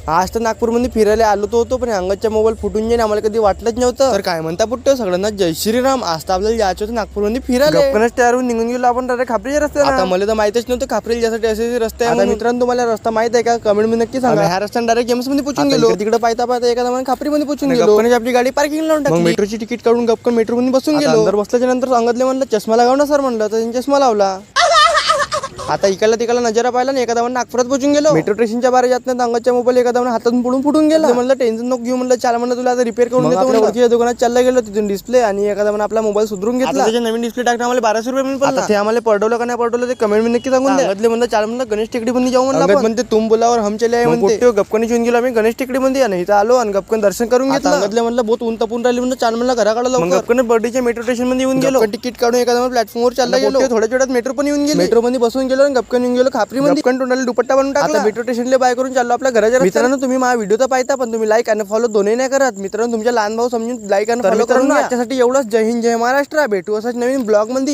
आज तर नागपूरमध्ये फिरायला आलो होतो, पण अंगाच्या मोबाईल फुटून जाईन आम्हाला कधी वाटलंच नव्हतं. तर काय म्हणता पुट्टे सगळ्यांना जय श्रीराम. आज तर आपल्याला जायचं होतं नागपूरमध्ये फिरायला. गप्पनच तयार होऊन निघून गेलो आपण डायरेक्ट खापरीच्या रस्त्यावर. आता मला तर माहितच नव्हतं खापरी ज्यासाठी असे रस्ते आहे. मित्रांनो तुम्हाला रस्ता माहित आहे का? कमेंट मध्ये नक्की सांगा. ह्या रस्त्याने डायरेक्ट गेम्स मध्ये पोहोचून गेलो. तिकडे पाहता पाहता एखादा खापरीमध्ये पोहोचून गेलो. आपली गाडी पार्किंग लावून टाकली. मेट्रोची तिकीट काढून गपकन मेट्रो मध्ये बसून गेलो. अंदर बसल्याच्या नंतर सांगितले म्हणलं चष्मा लागाव ना सर म्हणलं, तर त्यांनी चष्मा लावला. आता इकडला तिकडला नजारा पाहिला ना, एखादा नागपुरात पोहोचून गेलो. मेट्रो स्टेशनच्या बाहेर जात नाही अंगाच्या मोबाईल एखादा हातातून पडून फुटून गेला. म्हणलं टेन्शन नको घेऊ म्हणलं, चाल म्हणलं तुला आता रिपेअर करून देतो. दुकानात चालला गेलो, तिथून डिस्प्ले आणि एखादा आपला मोबाईल सुधरून घेतला. त्याच्या नवीन डिस्प्ले टाकणं आम्हाला 1200 रुपये पडला. ते आम्हाला पडवलं का नाही पडवलं ते कमेंट मध्ये नक्की सांगून द्या. म्हणलं चाल म्हणलं गणेश टेकडी मध्ये जाऊ म्हणलं. म्हणते तुम बोलावर हम चले आहे म्हणते. गपकनी येऊन गेलो आम्ही गणेश टेकडी मध्ये आणि इथं आलो आणि गपकन दर्शन करून घेतलं. सांगितलं म्हणलं बहुत ऊन तपून राहिली म्हणलं, चाल म्हणलं घराकडे लवकर. गपकन बर्डीच्या मेट्रो स्टेशन मध्ये येऊन गेलो. तिकीट काढून एखादा प्लॅटफॉर्मवर चालला गेलो. थोड्या वेळात मेट्रो पण येऊन गेली. मेट्रो मध्ये बसून गेलो आणि गपकन येऊन गेलो खापरीमध्ये. तोंडाला दुपट्टा बनवून टाकला. मेट्रो स्टेशनला बाय करून चाललो आपल्या घराच्या. मित्रांनो तुम्ही माझा व्हिडिओ तर पाहता, पण तुम्ही लाईक आणि फॉलो दोन्ही नाही करत. मित्रांनो तुमच्या लहान भाऊ समजून लाईक आणि फॉलो करून. आजच्यासाठी एवढंच. जय हिंद जय महाराष्ट्र. भेटू असंच नवीन ब्लॉग मध्ये.